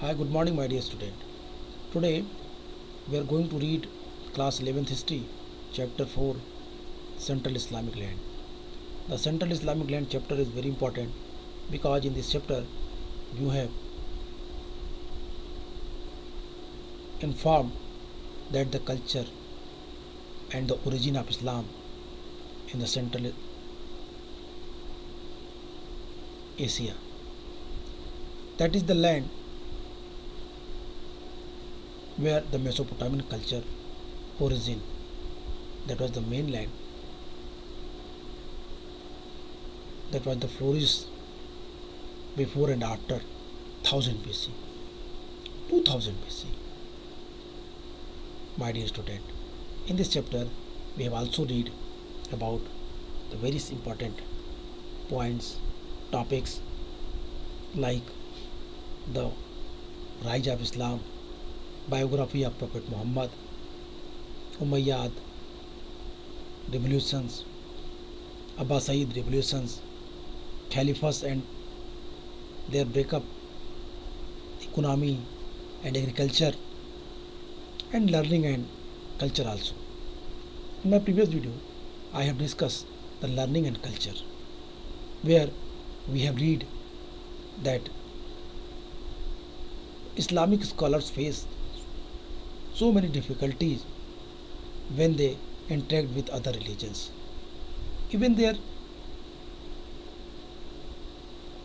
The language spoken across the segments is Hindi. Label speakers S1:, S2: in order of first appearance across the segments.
S1: Hi, good morning, my dear student. Today we are going to read class 11th history, chapter 4, Central Islamic Land. The Central Islamic Land chapter is very important because in this chapter you have informed that the culture and the origin of Islam in the Central Asia. That is the land where the Mesopotamian culture origin, that was the mainland, that was the flourished before and after 1000 BC, 2000 BC. My dear student, in this chapter we have also read about the very important points, topics like the rise of Islam, biography of Prophet Muhammad, Umayyad revolutions, Abbasid revolutions, caliphs and their breakup, economy and agriculture, and learning and culture also. In my previous video, I have discussed the learning and culture, where we have read that Islamic scholars face so many difficulties when they interact with other religions. Even their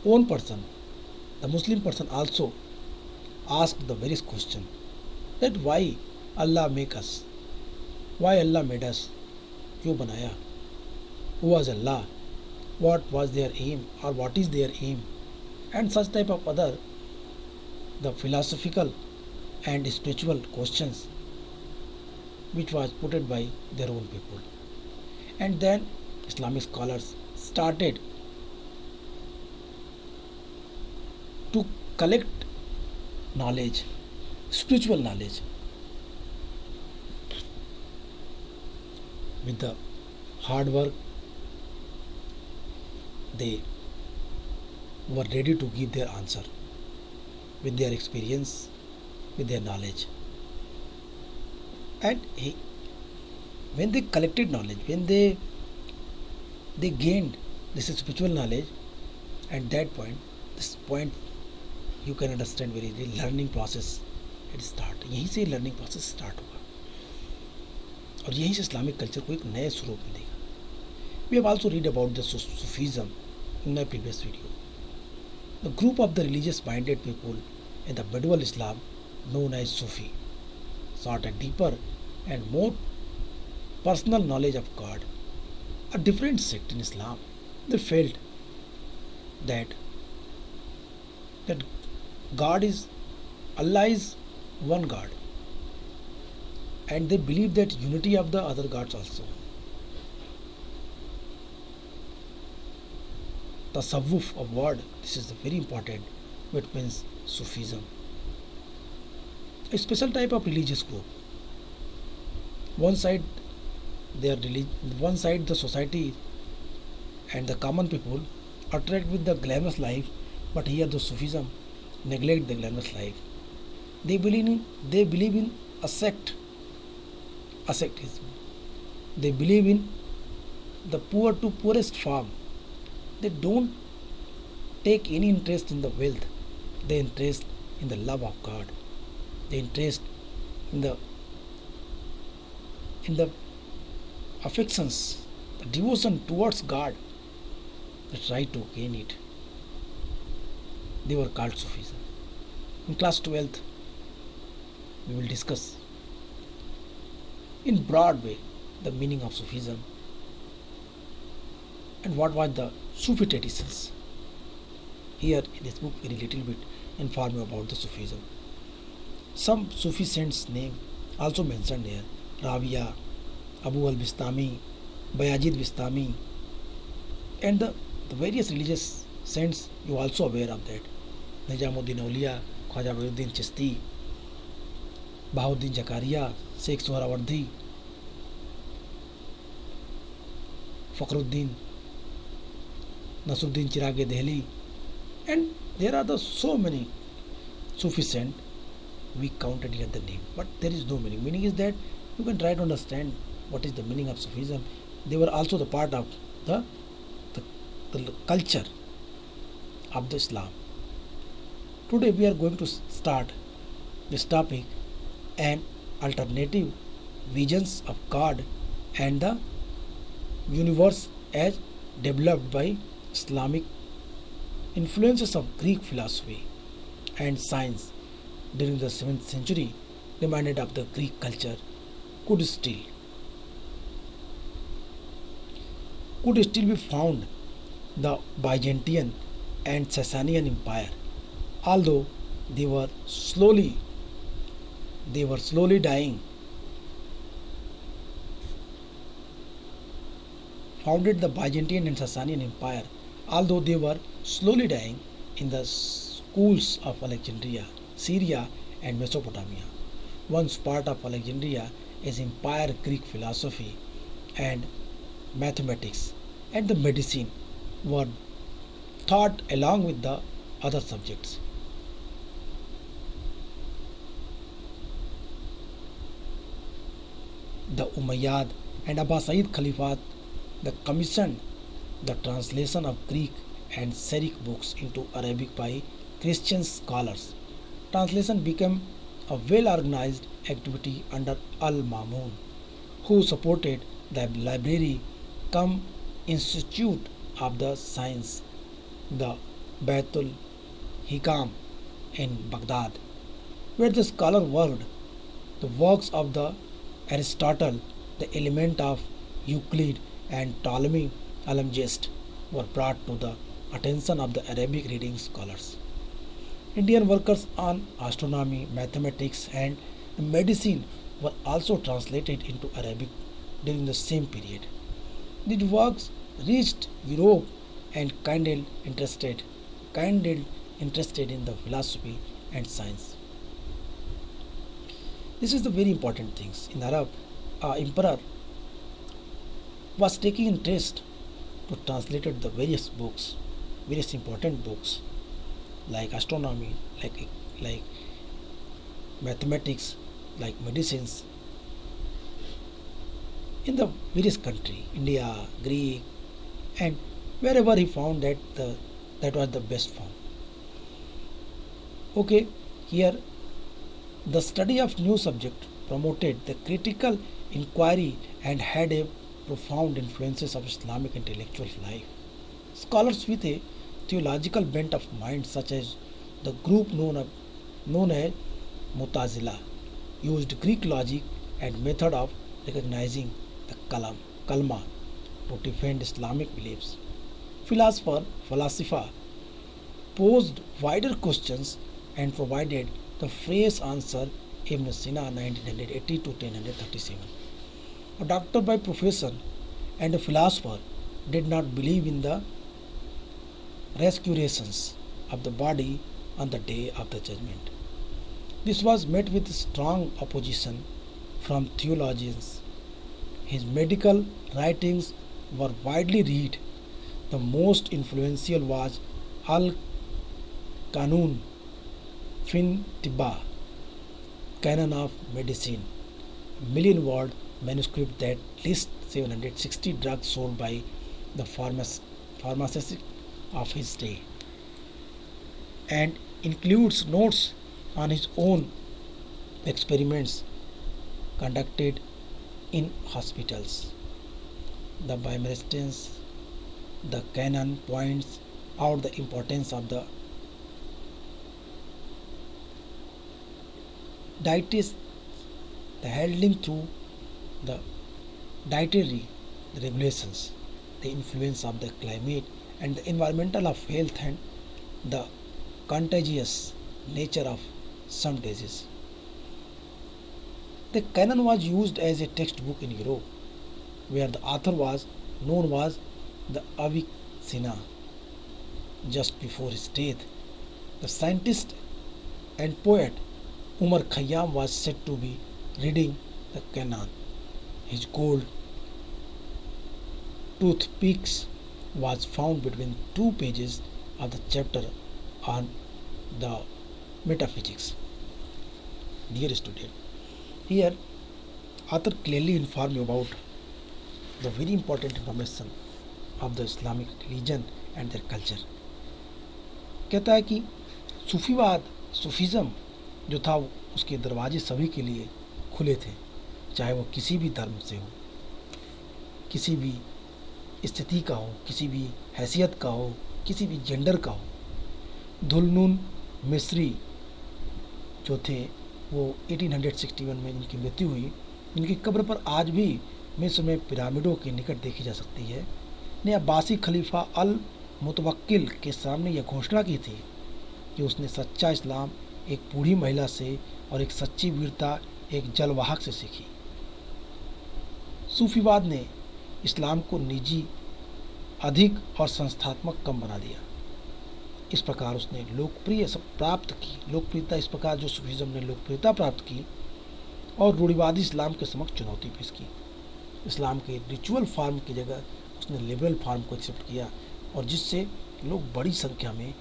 S1: own person, the Muslim person, also asked the very question that why Allah make us, why Allah made us, क्यों बनाया, who was Allah, what was their aim or what is their aim, and such type of other the philosophical and spiritual questions which was put by their own people. And then Islamic scholars started to collect knowledge, spiritual knowledge, with the hard work they were ready to give their answer with their experience, with their knowledge. And when they collected knowledge, when they gained this spiritual knowledge, at that point, this point you can understand very easily, learning process it start. यहीं से learning process start होगा और यहीं से इस्लामिक कल्चर को एक नए स्वरूप मिलेगा. We have also read about the Sufism in my previous video. The group of the religious minded people in the medieval Islam known as Sufi sought a deeper and more personal knowledge of God. A different sect in Islam, they felt that that God is, Allah is one God, and they believe that unity of the other gods also. Tasawwuf of word, this is very important, which means Sufism. A special type of religious group. One side one side the society and the common people attract with the glamorous life, but here the Sufism neglect the glamorous life. They believe in a sect, asceticism. They believe in the poor to poorest form. They don't take any interest in the wealth. They interest in the love of God. They interest in the affections, the devotion towards God. They try to gain it. They were called Sufism. In class 12th, we will discuss in broad way the meaning of Sufism and what was the Sufi traditions. Here in this book, very little bit inform you about the Sufism. Some Sufi saints' name also mentioned here: Rabi'a, Abu al-Bistami, Bayazid Bistami, and the various religious saints you also aware of that. Nijamuddin Auliya, Khwaja Muhyiddin Chishti, Bahauddin Zakaria, Sheikh Sohrawardi, Fakhruddin, Nasruddin Chirag Delhi, and there are so many sufficient, we counted here the name, but there is no meaning. Meaning is that you can try to understand what is the meaning of Sufism. They were also the part of the, the, the culture of the Islam. Today we are going to start this topic and alternative visions of God and the universe as developed by Islamic influences of Greek philosophy and science during the 7th century reminded of the Greek culture could still be found the Byzantine and Sasanian Empire, although they were slowly dying. Founded the Byzantine and Sasanian Empire, although they were slowly dying in the schools of Alexandria, Syria, and Mesopotamia. Once part of Alexandria is Empire Greek philosophy and mathematics and the medicine were taught along with the other subjects. The Umayyad and Abbasid Caliphate commissioned the translation of Greek and Syriac books into Arabic by Christian scholars. Translation became a well organized activity under Al Mamun, who supported the library cum Institute of the Science, the Baitul Hikam in Baghdad, where the scholar worked. The works of the Aristotle, the element of Euclid, and Ptolemy Almagest were brought to the attention of the Arabic reading scholars. Indian workers on astronomy, mathematics, and medicine were also translated into Arabic during the same period. These works reached Europe and kindled interested in the philosophy and science. This is the very important things. In Arab, emperor was taking interest to translated the various books, various important books like astronomy, like mathematics, like medicines in the various country, India, Greek, and wherever he found that was the best form. Okay, here the study of new subject promoted the critical inquiry and had a profound influences of Islamic intellectual life. Scholars with a theological bent of mind, such as the group known as Mutazila, used Greek logic and method of recognizing the kalma to defend Islamic beliefs. Philosopher posed wider questions and provided the phrase answer Ibn Sina 1980 to 1037. A doctor by profession and a philosopher did not believe in the resurrections of the body on the day of the judgment. This was met with strong opposition from theologians. His medical writings were widely read. The most influential was Al Qanun fin Tibba, Canon of Medicine, a million word manuscript that lists 760 drugs sold by the pharmacist of his day and includes notes on his own experiments conducted in hospitals. The Bimeristans, the canon points out the importance of the dietitians, the handling through the dietary regulations, the influence of the climate and the environmental of health and the contagious nature of some diseases. The canon was used as a textbook in Europe, where the author was known as the Avicenna. Just before his death, the scientist and poet Umar Khayyam was said to be reading the canon. His gold toothpicks was found between two pages of the chapter on the Metaphysics. Dear student, here author clearly inform you about the very important information of the Islamic religion and their culture. कहता है कि सूफीवाद, सूफीज़म जो था उसके दरवाजे सभी के लिए खुले थे, चाहे वो किसी भी धर्म से हो, किसी भी स्थिति का हो, किसी भी हैसियत का हो, किसी भी जेंडर का हो। धुलनून मिस्री जो थे वो 1861 में इनकी मृत्यु हुई। इनकी कब्र पर आज भी मिस्र में पिरामिडों के निकट देखी जा सकती है। ने अब्बासी खलीफा अल मुतवक्किल के सामने यह घोषणा की थी कि उसने सच्चा इस्लाम एक बूढ़ी महिला से और एक सच्ची वीरता एक जलवाहक से सीखी। सूफीवाद ने इस्लाम को निजी, अधिक और संस्थात्मक कम बना दिया। इस प्रकार उसने लोकप्रियता इस प्रकार जो सूफीज़म ने लोकप्रियता प्राप्त की और रूढ़िवादी इस्लाम के समक्ष चुनौती पेश की। इस्लाम के रिचुअल फॉर्म की जगह उसने लिबरल फॉर्म को एक्सेप्ट किया और जिससे लोग बड़ी संख्या में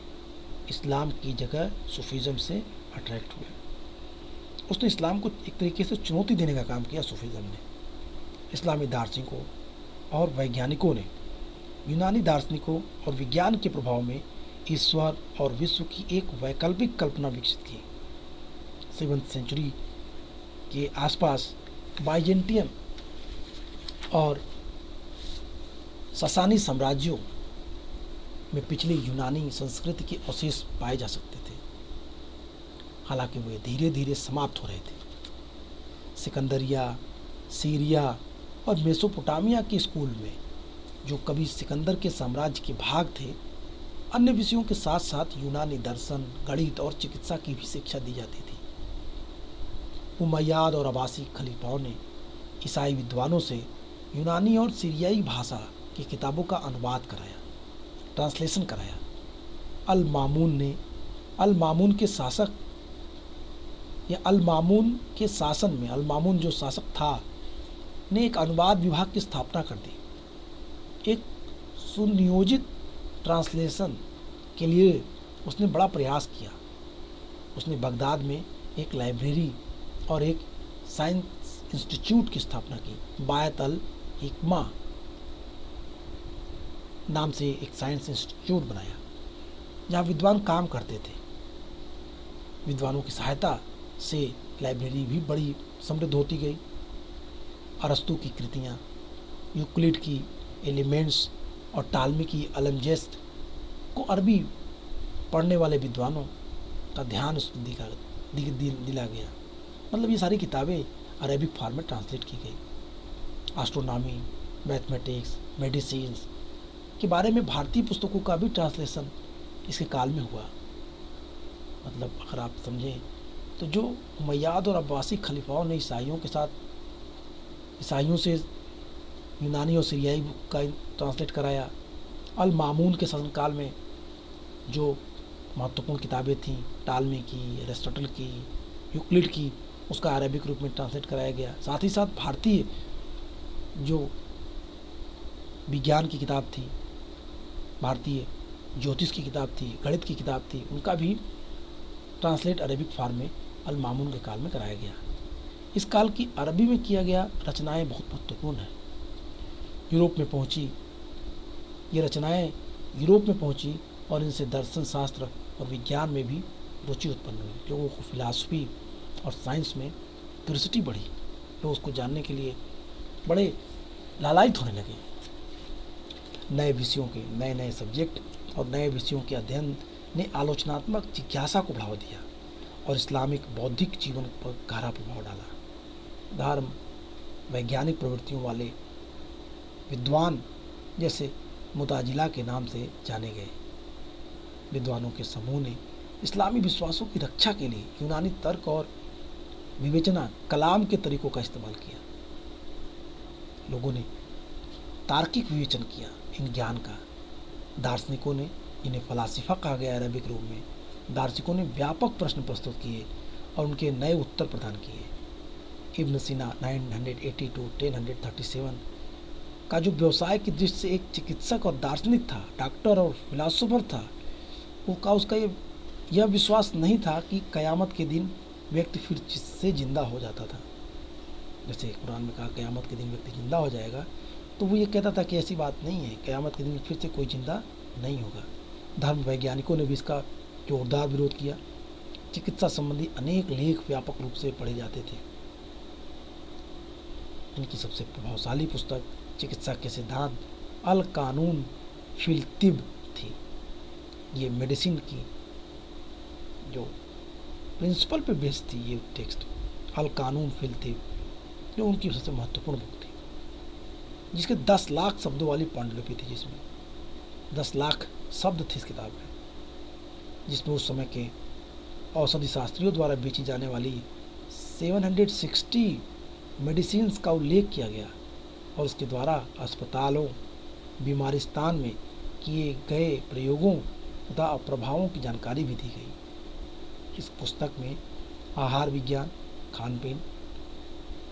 S1: इस्लाम की जगह सूफीज़म से अट्रैक्ट हुए। उसने इस्लाम को एक तरीके से चुनौती देने का काम किया। सूफीज़म ने इस्लामी दार्शनिकों और वैज्ञानिकों ने यूनानी दार्शनिकों और विज्ञान के प्रभाव में ईश्वर और विश्व की एक वैकल्पिक कल्पना विकसित की। 7वीं सेंचुरी के आसपास बाइजेंटियन और ससानी साम्राज्यों में पिछली यूनानी संस्कृति के अवशेष पाए जा सकते थे, हालांकि वे धीरे धीरे समाप्त हो रहे थे। सिकंदरिया, सीरिया और मेसोपोटामिया के स्कूल में जो कभी सिकंदर के साम्राज्य के भाग थे, अन्य विषयों के साथ साथ यूनानी दर्शन, गणित और चिकित्सा की भी शिक्षा दी जाती थी। उमैयाद और अब्बासी खलीफाओं ने ईसाई विद्वानों से यूनानी और सीरियाई भाषा की किताबों का अनुवाद कराया, ट्रांसलेशन कराया। अल मामून के शासन में अल मामून जो शासक था ने एक अनुवाद विभाग की स्थापना कर दी। एक सुनियोजित ट्रांसलेशन के लिए उसने बड़ा प्रयास किया। उसने बगदाद में एक लाइब्रेरी और एक साइंस इंस्टीट्यूट की स्थापना की। बायत अल हिकमा नाम से एक साइंस इंस्टीट्यूट बनाया जहाँ विद्वान काम करते थे। विद्वानों की सहायता से लाइब्रेरी भी बड़ी समृद्ध होती गई। अरस्तु की कृतियाँ, यूक्लिड की एलिमेंट्स और टालमी की अलमजेस्ट को अरबी पढ़ने वाले विद्वानों का ध्यान दिला गया। मतलब ये सारी किताबें अरेबिक फॉर्म में ट्रांसलेट की गई। एस्ट्रोनॉमी, मैथमेटिक्स, मेडिसिन के बारे में भारतीय पुस्तकों का भी ट्रांसलेशन इसके काल में हुआ। मतलब अगर आप समझें तो जो उमैयाद और अब्बासी खलीफाओं ने ईसाइयों से यूनानी और सीरियाई का ट्रांसलेट कराया। अल मामून के शासनकाल में जो महत्वपूर्ण किताबें थीं, टालमी की, एरिस्टोटल की, यूक्लिड की, उसका अरबिक रूप में ट्रांसलेट कराया गया। साथ ही साथ भारतीय जो विज्ञान की किताब थी, भारतीय ज्योतिष की किताब थी, गणित की किताब थी, उनका भी ट्रांसलेट अरबिक फॉर्म में अल मामून के काल में कराया गया। इस काल की अरबी में किया गया रचनाएं बहुत महत्वपूर्ण हैं। ये रचनाएं यूरोप में पहुंची और इनसे दर्शन शास्त्र और विज्ञान में भी रुचि उत्पन्न हुई। लोगों को फिलॉसफी और साइंस में क्यूरियोसिटी बढ़ी। लोग उसको जानने के लिए बड़े लालायित होने लगे। नए विषयों के नए सब्जेक्ट और नए विषयों के अध्ययन ने आलोचनात्मक जिज्ञासा को बढ़ावा दिया और इस्लामिक बौद्धिक जीवन पर गहरा प्रभाव डाला। धर्म, वैज्ञानिक प्रवृत्तियों वाले विद्वान जैसे मुताजिला के नाम से जाने गए। विद्वानों के समूह ने इस्लामी विश्वासों की रक्षा के लिए यूनानी तर्क और विवेचना, कलाम के तरीकों का इस्तेमाल किया। लोगों ने तार्किक विवेचन किया इन ज्ञान का। दार्शनिकों ने, इन्हें फलासिफा कहा गया अरबिक रूप में, दार्शनिकों ने व्यापक प्रश्न प्रस्तुत किए और उनके नए उत्तर प्रदान किए। इब्न सीना 980 to 1037 का जो व्यवसाय की दृष्टि से एक चिकित्सक और दार्शनिक था, डॉक्टर और फिलासफर था, उसका ये यह विश्वास नहीं था कि क़यामत के दिन व्यक्ति फिर से जिंदा हो जाता था। जैसे कुरान में कहा क़यामत के दिन व्यक्ति जिंदा हो जाएगा, तो वो ये कहता था कि ऐसी बात नहीं है, क़यामत के दिन फिर से कोई जिंदा नहीं होगा। धर्म वैज्ञानिकों ने भी इसका जोरदार विरोध किया। चिकित्सा संबंधी अनेक लेख व्यापक रूप से पढ़े जाते थे। इनकी सबसे प्रभावशाली पुस्तक चिकित्सा के सिद्धांत अल कानून फिल तिब थी। ये मेडिसिन की जो प्रिंसिपल पे बेस्ड थी ये टेक्स्ट अल कानून फिल तिब, जो उनकी सबसे महत्वपूर्ण बुक थी, जिसके 10 लाख शब्दों वाली पांडुलिपि थी, जिसमें 10 लाख शब्द थे इस किताब में, जिसमें उस समय के औषधि शास्त्रियों द्वारा बेची जाने वाली 760 मेडिसिन्स का उल्लेख किया गया और उसके द्वारा अस्पतालों, बीमारिस्तान में किए गए प्रयोगों तथा प्रभावों की जानकारी भी दी गई। इस पुस्तक में आहार विज्ञान, खान पीन,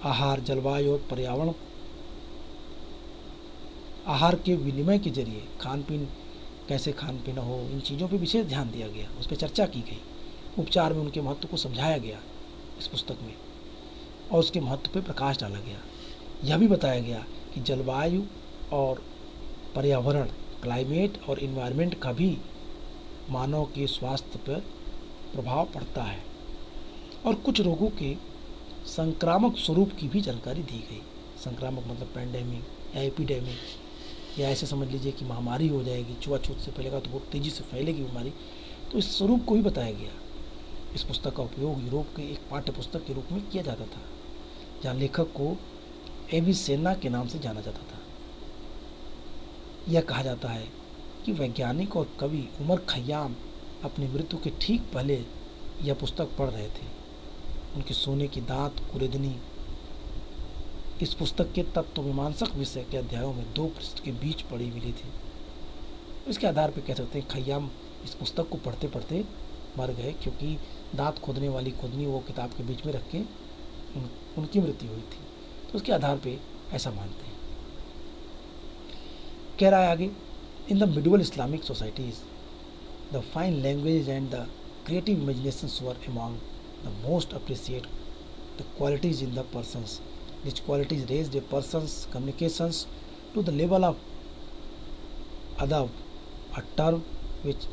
S1: आहार, जलवायु और पर्यावरण, आहार के विनिमय के जरिए खान पीन कैसे खान पीना हो, इन चीज़ों पर विशेष ध्यान दिया गया, उस पर चर्चा की गई। उपचार में उनके महत्व को समझाया गया इस पुस्तक में और उसके महत्व पर प्रकाश डाला गया। यह भी बताया गया कि जलवायु और पर्यावरण, क्लाइमेट और इन्वायरमेंट का भी मानव के स्वास्थ्य पर प्रभाव पड़ता है और कुछ रोगों के संक्रामक स्वरूप की भी जानकारी दी गई। संक्रामक मतलब पैंडेमिक या एपिडेमिक, या ऐसे समझ लीजिए कि महामारी हो जाएगी, छुआछूत से फैलेगा तो बहुत तेज़ी से फैलेगी बीमारी, तो इस स्वरूप को भी बताया गया। इस पुस्तक का उपयोग यूरोप के एक पाठ्य पुस्तक के रूप में किया जाता था, जहाँ लेखक को एविसेना के नाम से जाना जाता था। यह कहा जाता है कि वैज्ञानिक और कवि उमर खयाम अपनी मृत्यु के ठीक पहले यह पुस्तक पढ़ रहे थे। उनके सोने की दांत कुरेदनी इस पुस्तक के तत्वमीमांसक विषय के अध्यायों में 2 पृष्ठ के बीच पड़ी मिली थी। इसके आधार पर कह सकते हैं खयाम इस पुस्तक को पढ़ते पढ़ते मर गए, क्योंकि दांत खोदने वाली खुदनी वो किताब के बीच में रख के उनकी मृत्यु हुई थी। तो उसके आधार पे ऐसा मानते हैं। कह रहा है आगे, in the medieval Islamic societies the fine language and the creative imaginations were among the most appreciate the qualities in the persons, which qualities raised a persons communications to the level of अदब, a term which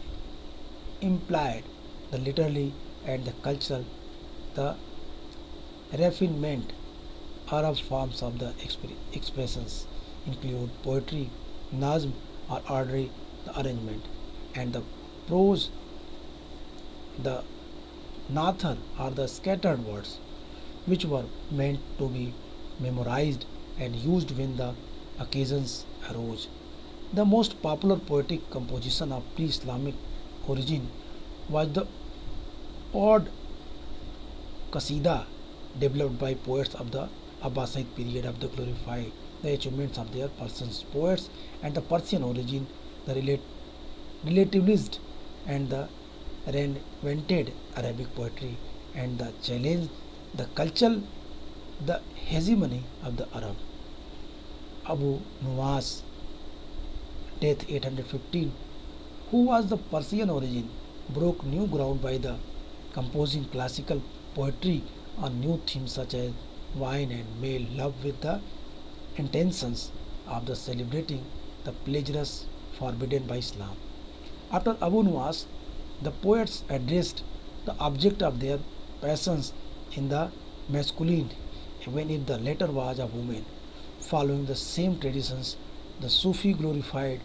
S1: implied the literary and the cultural, the refinement. Arab forms of the expressions include poetry, nazm or orderly the arrangement, and the prose, the nathar or the scattered words, which were meant to be memorized and used when the occasions arose. The most popular poetic composition of pre-Islamic origin was the odd qasida developed by poets of the Abbasid period of the glorified the achievements of their persons. Poets and the Persian origin, the relativist and the reinvented Arabic poetry and the challenge the cultural the hegemony of the Arab. Abu Nuwas, death 815, who was the Persian origin, broke new ground by the composing classical poetry on new themes such as wine and male love, with the intentions of the celebrating the pleasures forbidden by Islam. After Abu Nuwas, the poets addressed the object of their passions in the masculine, even if the latter was a woman. Following the same traditions, the Sufi glorified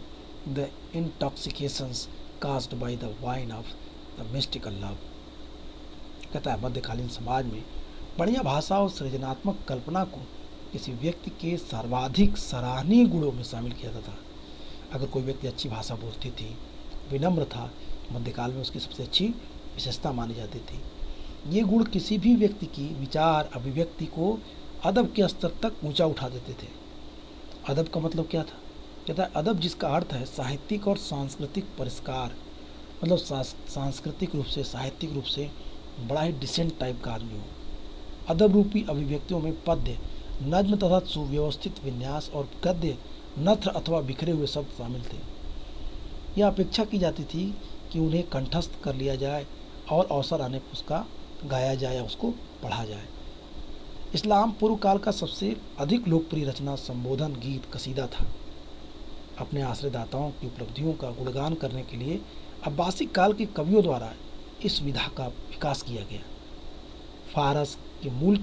S1: the intoxications caused by the wine of the mystical love. कहता है मध्यकालीन समाज में बढ़िया भाषा और सृजनात्मक कल्पना को किसी व्यक्ति के सर्वाधिक सराहनीय गुणों में शामिल किया जाता था। अगर कोई व्यक्ति अच्छी भाषा बोलती थी, विनम्र था, मध्यकाल में उसकी सबसे अच्छी विशेषता मानी जाती थी। ये गुण किसी भी व्यक्ति की विचार अभिव्यक्ति को अदब के स्तर तक ऊंचा उठा देते थे। अदब का मतलब क्या था? कहता है अदब जिसका अर्थ है साहित्यिक और सांस्कृतिक परिष्कार, मतलब सांस्कृतिक रूप से, साहित्यिक रूप से बड़ा ही डिसेंट टाइप का आदमी हो। अदब रूपी अभिव्यक्तियों में पद्य, नज्म तथा सुव्यवस्थित विन्यास और गद्य, नथ्र अथवा बिखरे हुए शब्द शामिल थे। यह अपेक्षा की जाती थी कि उन्हें कंठस्थ कर लिया जाए और अवसर आने पर उसका गाया जाए या उसको पढ़ा जाए। इस्लाम पूर्व काल का सबसे अधिक लोकप्रिय रचना संबोधन गीत कसीदा था। अपने आश्रयदाताओं की उपलब्धियों का गुणगान करने के लिए अब्बासी काल के कवियों द्वारा इस विधा का विकास किया गया। फारस मूल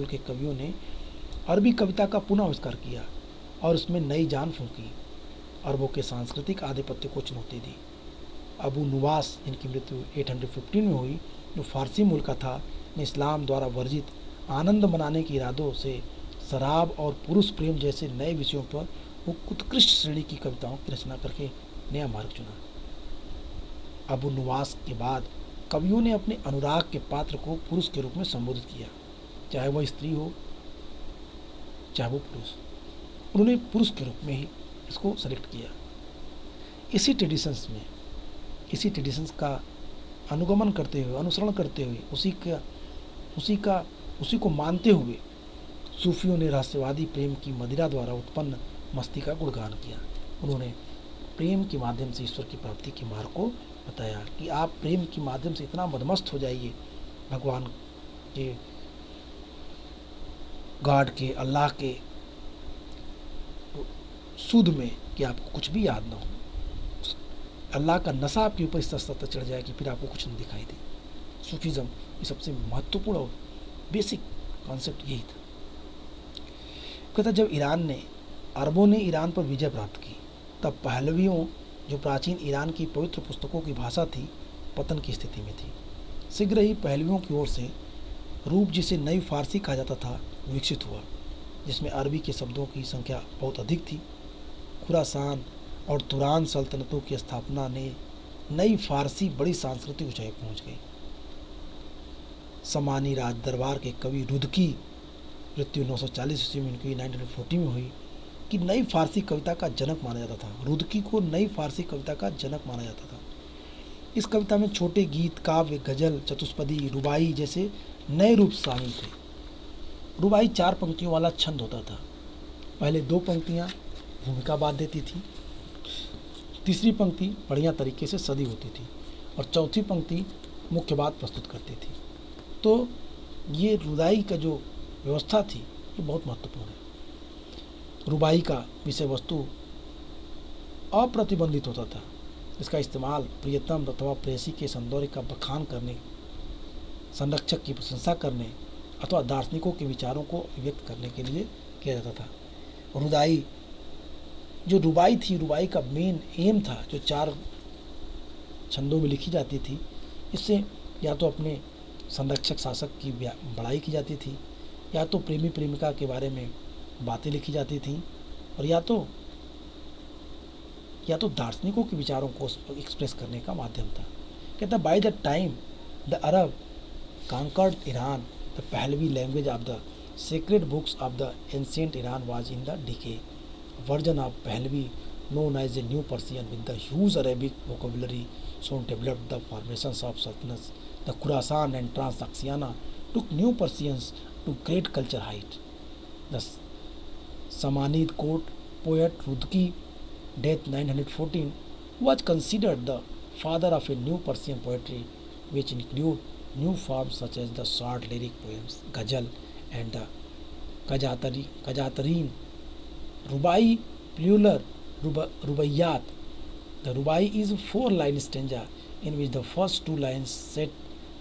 S1: के कवियों ने अरबी कविता का पुनः आविष्कार किया और उसमें नई जान फूंकी, अरबों के सांस्कृतिक आधिपत्य को चुनौती दी। अबू नुवास, जिनकी मृत्यु 815 में हुई, जो फारसी मूल का था, ने इस्लाम द्वारा वर्जित आनंद मनाने के इरादों से शराब और पुरुष प्रेम जैसे नए विषयों पर उत्कृष्ट श्रेणी की कविताओं की रचना करके नया मार्ग चुना। अबू नुवास के बाद कवियों ने अपने अनुराग के पात्र को पुरुष के रूप में संबोधित किया, चाहे वह स्त्री हो चाहे वो पुरुष। उन्होंने पुरुष के रूप में ही इसको सेलेक्ट किया। इसी ट्रेडिशंस का अनुगमन करते हुए, अनुसरण करते हुए, उसी को मानते हुए सूफियों ने रहस्यवादी प्रेम की मदिरा द्वारा उत्पन्न मस्ती का गुणगान किया। उन्होंने प्रेम के माध्यम से ईश्वर की प्राप्ति के मार्ग को बताया कि आप प्रेम के माध्यम से इतना मदमस्त हो जाइए भगवान के, गॉड के, अल्लाह के सूद में कि आपको कुछ भी याद ना हो। अल्लाह का नशा आपके ऊपर इस स्तर तक चढ़ जाए कि फिर आपको कुछ नहीं दिखाई दे। सूफीज़म की सबसे महत्वपूर्ण और बेसिक कॉन्सेप्ट यही था। कहता जब अरबों ने ईरान पर विजय प्राप्त की, तब पहलवियों, जो प्राचीन ईरान की पवित्र पुस्तकों की भाषा थी, पतन की स्थिति में थी। शीघ्र ही पहलवियों की ओर से रूप, जिसे नई फारसी कहा जाता था, विकसित हुआ, जिसमें अरबी के शब्दों की संख्या बहुत अधिक थी। खुरासान और तुरान सल्तनतों की स्थापना ने नई फारसी बड़ी सांस्कृतिक ऊंचाई पहुंच गई। समानी राज दरबार के कवि रुदकी, मृत्यु 940 ईस्वी में, इनकी 1940 में हुई, कि नई फारसी कविता का जनक माना जाता था। रुदकी को नई फारसी कविता का जनक माना जाता था। इस कविता में छोटे गीत, काव्य, गजल, चतुष्पदी, रुबाई जैसे नए रूप शामिल थे। रुबाई 4 पंक्तियों वाला छंद होता था। पहले 2 पंक्तियाँ भूमिका बांध देती थी, तीसरी पंक्ति बढ़िया तरीके से सदी होती थी और चौथी पंक्ति मुख्य बात प्रस्तुत करती थी। तो ये रुदाई का जो व्यवस्था थी ये बहुत महत्वपूर्ण है। रुबाई का विषय वस्तु अप्रतिबंधित होता था। इसका इस्तेमाल प्रियतम अथवा प्रेयसी के सौंदर्य का बखान करने, संरक्षक की प्रशंसा करने अथवा दार्शनिकों के विचारों को व्यक्त करने के लिए किया जाता था। रुबाई थी, रुबाई का मेन एम था, जो 4 छंदों में लिखी जाती थी। इससे या तो अपने संरक्षक शासक की बड़ाई की जाती थी, या तो प्रेमी प्रेमिका के बारे में बातें लिखी जाती थी, और या तो दार्शनिकों के विचारों को एक्सप्रेस करने का माध्यम था। कहता by the time the Arab conquered Iran, the Pahlavi language of the sacred books of the ancient Iran was in the decay. A version of Pahlavi known as the New Persian with the huge Arabic vocabulary soon developed. The formations of sultanates, the Khurasan and Transoxiana took New Persians to great culture height. The Samanid court poet Rudki, death 914, was considered the father of a new Persian poetry, which include new forms such as the short lyric poems, ghazal, and the Qajatareen, Rubai, plural Rubaiyat. The Rubai is a 4-line stanza in which the first 2 lines set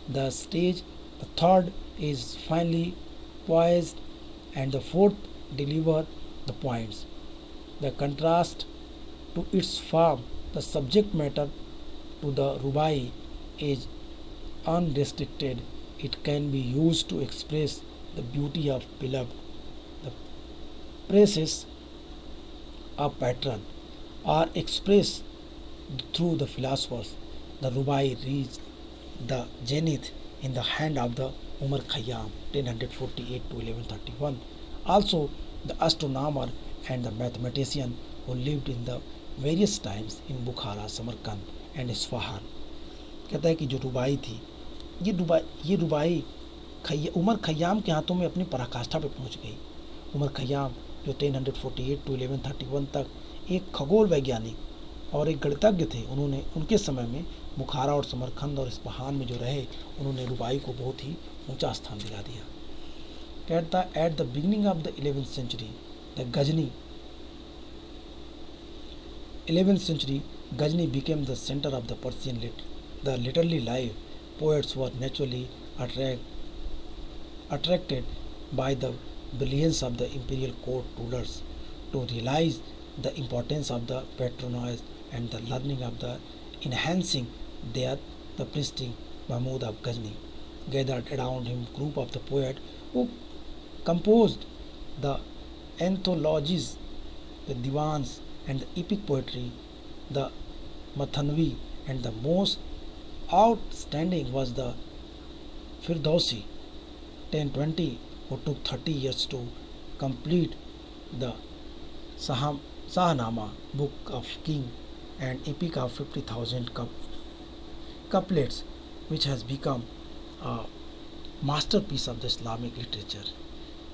S1: the stage, the third is finely poised, and the fourth deliver the points. The contrast to its form, the subject matter to the Rubai is unrestricted. It can be used to express the beauty of beloved, the praises of patron, or expressed through the philosophers. The Rubai reached the zenith in the hand of the Umar Khayyam 1048 to 1131. Also, the astronomer and the mathematician who lived in the various times in Bukhara, Samarkand and Isfahan. कहता है कि जो रुबाई थी, ये रुबाई उमर खयाम के हाथों में अपनी पराकाष्ठा पे पहुंच गई। उमर खयाम जो 1048 to 1131 तक एक खगोल वैज्ञानिक और एक गणितज्ञ थे। उन्होंने उनके समय में बुखारा और समरकंद और इस्फहान में जो रहे, उन्होंने रुबाई को बहुत ही ऊंचा स्थान दिला दिया। कहता at the beginning of the 11th century the Ghazni became the center of the Persian the literary life. Poets were naturally attracted by the brilliance of the imperial court rulers to realize the importance of the patronage and the learning of the enhancing their the priest Mahmud of Ghazni gathered around him group of the poet who composed the anthologies, the divans and the epic poetry, the Mathanvi, and the most outstanding was the Firdausi 1020, who took 30 years to complete the Sahnama, book of king and epic of 50,000 couplets, which has become a masterpiece of the Islamic literature.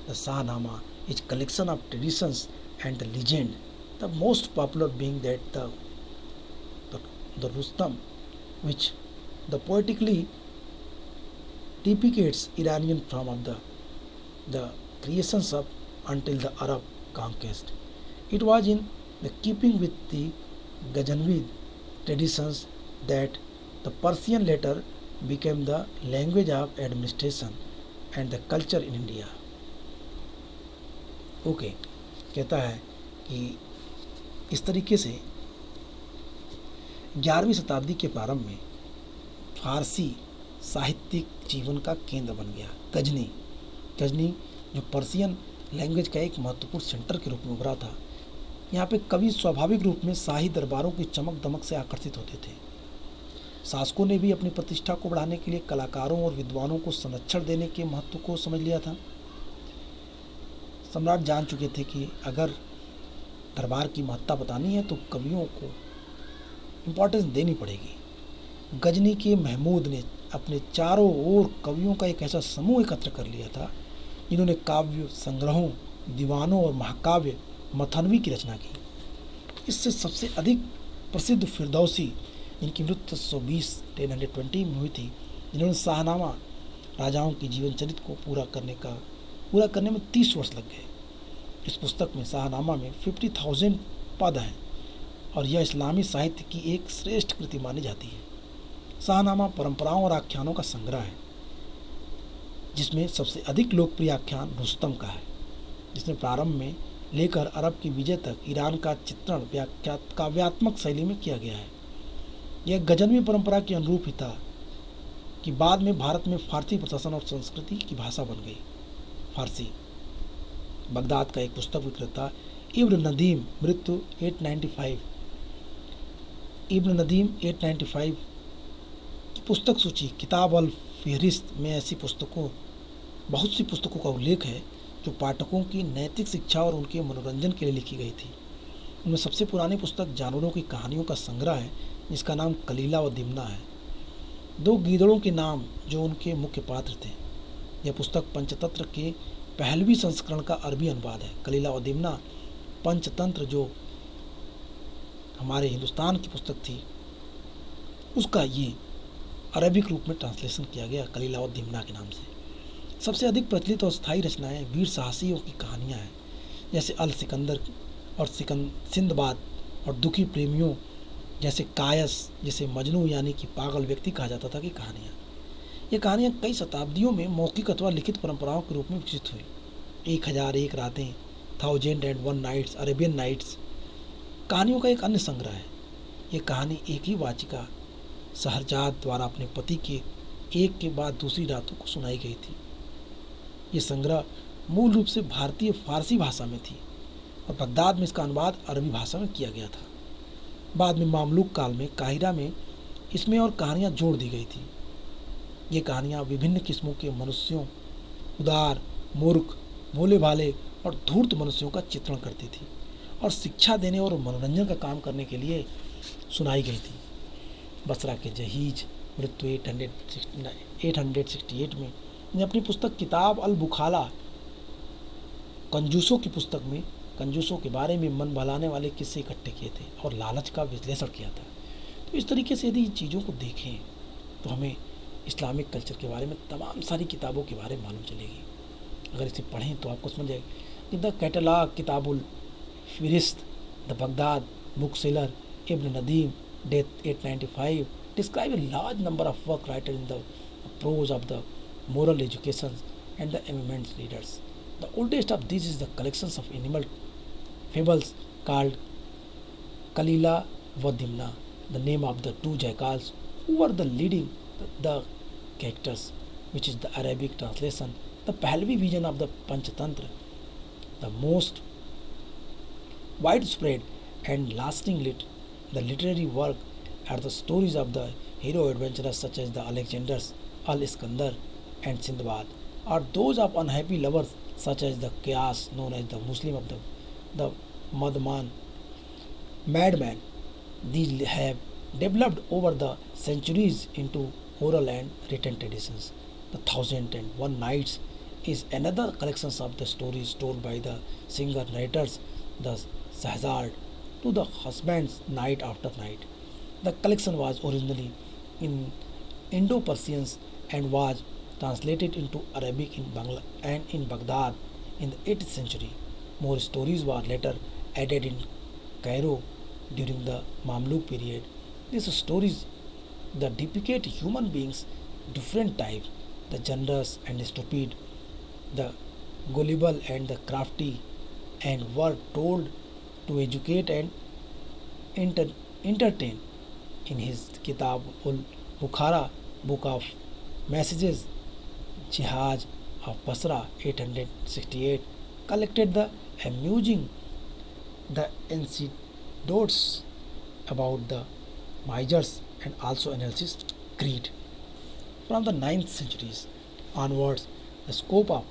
S1: The Sahnama is collection of traditions and the legend, the most popular being that the Rustam, which the poetically depicts Iranian form of the creations of until the Arab conquest. It was in the keeping with the Ghaznavid traditions that the Persian later became the language of administration and the culture in India. Okay कहता है कि इस तरीके से 11वीं शताब्दी के प्रारंभ में फारसी साहित्यिक जीवन का केंद्र बन गया। गजनी जो पर्शियन लैंग्वेज का एक महत्वपूर्ण सेंटर के रूप में उभरा था। यहाँ पे कवि स्वाभाविक रूप में शाही दरबारों की चमक दमक से आकर्षित होते थे। शासकों ने भी अपनी प्रतिष्ठा को बढ़ाने के लिए कलाकारों और विद्वानों को संरक्षण देने के महत्व को समझ लिया था। सम्राट जान चुके थे कि अगर दरबार की महत्ता बतानी है तो कवियों को इम्पोर्टेंस देनी पड़ेगी। गजनी के महमूद ने अपने चारों ओर कवियों का एक ऐसा समूह एकत्र कर लिया था जिन्होंने काव्य संग्रहों, दीवानों और महाकाव्य मथनवी की रचना की। इससे सबसे अधिक प्रसिद्ध फिरदौसी, जिनकी मृत्यु 1020 में हुई थी, जिन्होंने शाहनामा राजाओं की जीवन चरित्र को पूरा करने में 30 वर्ष लग गए। इस पुस्तक में शाहनामा में 50,000 पद हैं और यह इस्लामी साहित्य की एक श्रेष्ठ कृति मानी जाती है। शाहनामा परंपराओं और आख्यानों का संग्रह है, जिसमें सबसे अधिक लोकप्रिय आख्यान रुस्तम का है, जिसने प्रारंभ में लेकर अरब की विजय तक ईरान का चित्रण काव्यात्मक शैली में किया गया है। यह गजनवी परंपरा के अनुरूप ही था कि बाद में भारत में फारसी प्रशासन और संस्कृति की भाषा बन गई। फारसी बगदाद का एक पुस्तक विक्रेता इब्न नदीम मृत्यु 895 की पुस्तक सूची किताब अल फहरिस्त में ऐसी बहुत सी पुस्तकों का उल्लेख है जो पाठकों की नैतिक शिक्षा और उनके मनोरंजन के लिए लिखी गई थी। उनमें सबसे पुरानी पुस्तक जानवरों की कहानियों का संग्रह है, जिसका नाम कलीला व दिमना है। 2 गीदड़ों के नाम जो उनके मुख्य पात्र थे। यह पुस्तक पंचतंत्र के पहलवी संस्करण का अरबी अनुवाद है। कलीला व दिमना पंचतंत्र जो हमारे हिंदुस्तान की पुस्तक थी, उसका ये अरबिक रूप में ट्रांसलेशन किया गया कलीला व दिमना के नाम से। सबसे अधिक प्रचलित और स्थायी रचनाएं वीर साहसियों की कहानियां हैं, जैसे अल सिकंदर और सिंदबाद, और दुखी प्रेमियों जैसे कायस, जिसे मजनू यानी कि पागल व्यक्ति कहा जाता था, की कहानियाँ। ये कहानियाँ कई शताब्दियों में मौखिक अथवा लिखित परंपराओं के रूप में विकसित हुई। 1001 रातें, 1001 नाइट्स, अरेबियन नाइट्स कहानियों का एक अन्य संग्रह है। ये कहानी एक ही वाचिका शहरजाद द्वारा अपने पति के एक के बाद दूसरी रातों को सुनाई गई थी। ये संग्रह मूल रूप से भारतीय फारसी भाषा में थी और बगदाद में इसका अनुवाद अरबी भाषा में किया गया था। बाद में मामलुक काल में काहिरा में इसमें और कहानियाँ जोड़ दी गई थी। ये कहानियाँ विभिन्न किस्मों के मनुष्यों, उदार, मूर्ख, भोले भाले और धूर्त मनुष्यों का चित्रण करती थी और शिक्षा देने और मनोरंजन का काम करने के लिए सुनाई गई थी। बसरा के जहीज मृत्यु 868 में ने अपनी पुस्तक किताब अल बुखाला कंजूसों की पुस्तक में कंजूसों के बारे में मन बहलाने वाले किस्से इकट्ठे किए थे और लालच का विश्लेषण किया था। तो इस तरीके से यदि इन चीज़ों को देखें तो हमें इस्लामिक कल्चर के बारे में तमाम सारी किताबों के बारे में मालूम चलेगी। अगर इसे पढ़ें तो आपको समझ जाएगी। The catalogue Kitab al Fihrist, the Baghdad book seller, Ibn Nadim, death 895, describe a large number of work written in the prose of the moral education and the eminent readers. The oldest of these is the collections of animal fables called Kalila wa Dimna, the name of the two jackals who were the leading the characters, which is the Arabic translation. The Pahlavi vision of the Panchatantra, the most widespread and lasting the literary work are the stories of the hero adventurers such as the Alexanders, Al-Iskandar and Sindbad, or those of unhappy lovers such as the chaos known as the Muslim of the madman. These have developed over the centuries into oral and written traditions. The Thousand and One Nights is another collection of the stories told by the singer narrators, the Shahzad, to the husbands night after night. The collection was originally in Indo-Persian and was translated into Arabic in Bangla and in Baghdad in the 8th century. More stories were later added in Cairo during the Mamluk period. These stories that depict human beings, different types, the generous and stupid, the gullible and the crafty, and were told to educate and entertain. In his Kitab ul Bukhara, book of messages, Jihad of Basra 868 collected the amusing the anecdotes about the misers and also analysis greed. From the 9th centuries onwards, the scope of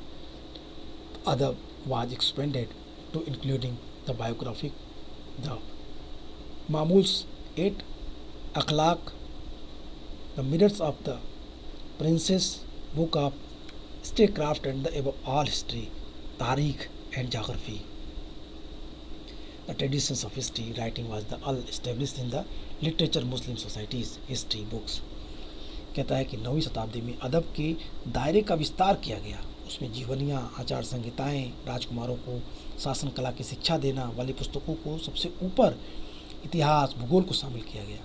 S1: adab was expanded to including the biographic, the Mamuls 8 Akhlaq, the Mirrors of the Princess, book of statecraft and the above all history, Tariq and geography. The traditions of history writing was the all established in the literature Muslim societies history books. कहता है कि 9वीं शताब्दी में अदब के दायरे का विस्तार किया गया। उसमें जीवनियाँ, आचार संहिताएँ, राजकुमारों को शासन कला की शिक्षा देना वाली पुस्तकों को सबसे ऊपर इतिहास, भूगोल को शामिल किया गया।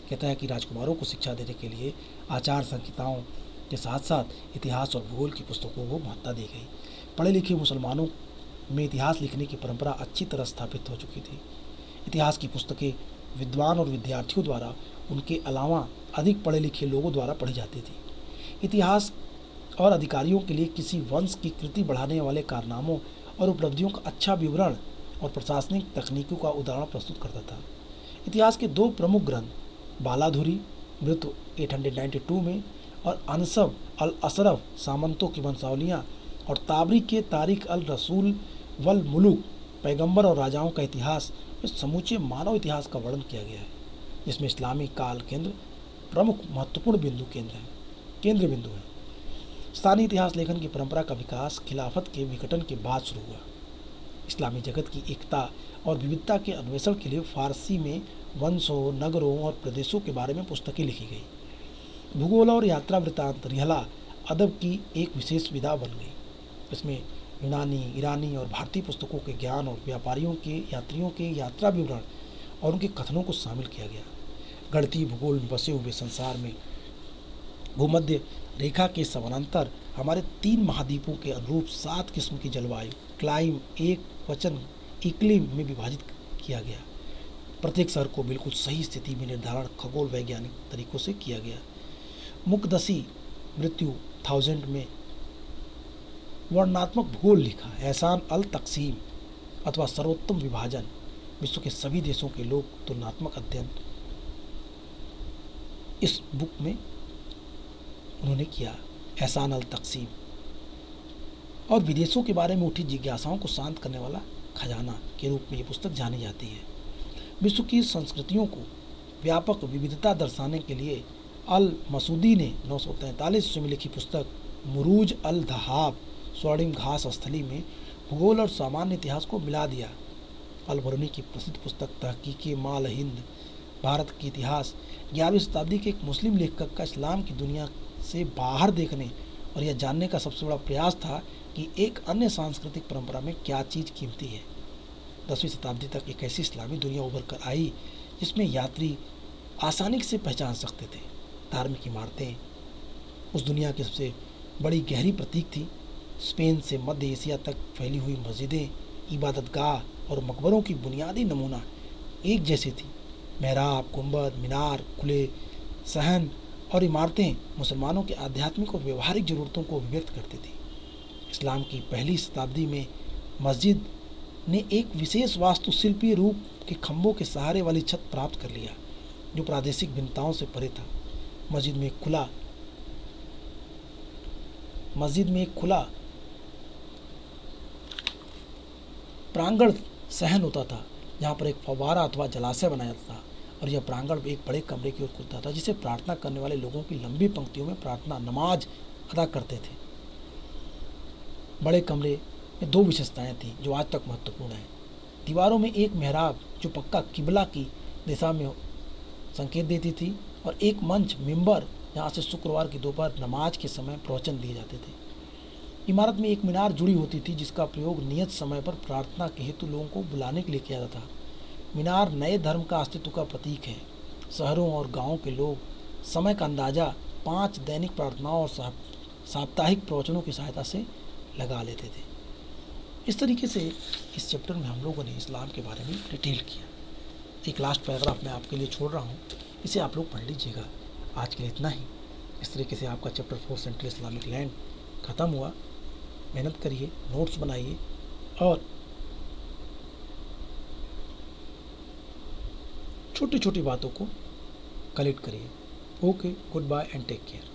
S1: कहता है कि राजकुमारों को शिक्षा देने के लिए आचार संहिताओं के साथ साथ इतिहास और भूगोल की पुस्तकों को महत्ता दी गई। पढ़े लिखे मुसलमानों में इतिहास लिखने की परंपरा अच्छी तरह स्थापित हो चुकी थी। इतिहास की पुस्तकें विद्वान और विद्यार्थियों द्वारा, उनके अलावा अधिक पढ़े लिखे लोगों द्वारा पढ़ी जाती थी। इतिहास और अधिकारियों के लिए किसी वंश की कृति बढ़ाने वाले कारनामों और उपलब्धियों का अच्छा विवरण और प्रशासनिक तकनीकों का उदाहरण प्रस्तुत करता था। इतिहास के दो प्रमुख ग्रंथ बालाधुरी मृत्यु 892 में और अनसब अल अशरफ सामंतों की वंशावलियाँ और ताबरी के तारिक अल रसूल वल मुलुक पैगंबर और राजाओं का इतिहास में समूचे मानव इतिहास का वर्णन किया गया है, जिसमें इस्लामी काल केंद्र प्रमुख महत्वपूर्ण केंद्र बिंदु है। स्थानीय इतिहास लेखन की परंपरा का विकास खिलाफत के विघटन के बाद शुरू हुआ। इस्लामी जगत की एकता और विविधता के अन्वेषण के लिए फारसी में वंशों, नगरों और प्रदेशों के बारे में पुस्तकें लिखी गई। भूगोल और यात्रा वृत्तांत रिहला अदब की एक विशेष विधा बन गई। इसमें यूनानी, ईरानी और भारतीय पुस्तकों के ज्ञान और व्यापारियों के यात्रियों के यात्रा विवरण और उनके कथनों को शामिल किया गया। गणितीय भूगोल में बसे हुए संसार में भूमध्य रेखा के समानांतर हमारे 3 महाद्वीपों के अनुरूप 7 किस्म की जलवायु क्लाइम एक वचन इक्लिम में विभाजित किया गया। प्रत्येक शहर को बिल्कुल सही स्थिति में निर्धारण खगोल वैज्ञानिक तरीकों से किया गया। मुकदसी मृत्यु 1000 में वर्णनात्मक भूगोल लिखा। एहसान अल तकसीम अथवा सर्वोत्तम विभाजन विश्व के सभी देशों के लोग तुलनात्मक अध्ययन इस बुक में उन्होंने किया। एहसान अल तकसीम और विदेशों के बारे में उठी जिज्ञासाओं को शांत करने वाला खजाना के रूप में ये पुस्तक जानी जाती है। विश्व की संस्कृतियों को व्यापक विविधता दर्शाने के लिए अल मसूदी ने 943 में लिखी पुस्तक मुरूज अल धहाब स्वर्णिम घास स्थली में भूगोल और सामान्य इतिहास को मिला दिया। अल-बरूनी की प्रसिद्ध पुस्तक तहकीक माल हिंद भारत की इतिहास 11वीं शताब्दी के एक मुस्लिम लेखक का इस्लाम की दुनिया से बाहर देखने और यह जानने का सबसे बड़ा प्रयास था कि एक अन्य सांस्कृतिक परंपरा में क्या चीज़ कीमती है। 10वीं शताब्दी तक एक ऐसी इस्लामी दुनिया उभर कर आई जिसमें यात्री आसानी से पहचान सकते थे। धार्मिक इमारतें उस दुनिया की सबसे बड़ी गहरी प्रतीक थी। स्पेन से मध्य एशिया तक फैली हुई मस्जिदें, इबादतगाह और मकबरों की बुनियादी नमूना एक जैसी थी। मेहराब, गुंबद, मीनार, खुले सहन और इमारतें मुसलमानों के आध्यात्मिक और व्यवहारिक ज़रूरतों को अभिव्यक्त करती थी। इस्लाम की पहली शताब्दी में मस्जिद ने एक विशेष वास्तुशिल्पी रूप के खंभों के सहारे वाली छत प्राप्त कर लिया जो प्रादेशिक भिन्नताओं से परे था। मस्जिद में एक खुला प्रांगण सहन होता था जहाँ पर एक फव्वारा अथवा जलाशय बनाया जाता था और यह प्रांगण एक बड़े कमरे की ओर खुलता था जिसे प्रार्थना करने वाले लोगों की लंबी पंक्तियों में प्रार्थना नमाज अदा करते थे। बड़े कमरे में दो विशेषताएं थीं जो आज तक महत्वपूर्ण हैं। दीवारों में एक मेहराब जो पक्का किबला की दिशा में संकेत देती थी और एक मंच मिंबर जहाँ से शुक्रवार की दोपहर नमाज के समय प्रवचन दिए जाते थे। इमारत में एक मीनार जुड़ी होती थी जिसका प्रयोग नियत समय पर प्रार्थना के हेतु लोगों को बुलाने के लिए किया जाता। मीनार नए धर्म का अस्तित्व का प्रतीक है। शहरों और गांवों के लोग समय का अंदाज़ा 5 दैनिक प्रार्थनाओं और साप्ताहिक प्रवचनों की सहायता से लगा लेते थे। इस तरीके से इस चैप्टर में हम लोगों ने इस्लाम के बारे में डिटेल किया। एक लास्ट पैराग्राफ मैं आपके लिए छोड़ रहा हूँ, इसे आप लोग पढ़ लीजिएगा। आज के लिए इतना ही। इस तरीके से आपका चैप्टर 4 सेंट्रल इस्लामिक लैंड ख़त्म हुआ। मेहनत करिए, नोट्स बनाइए और छोटी छोटी बातों को कलेक्ट करिए। Okay, good bye and take care.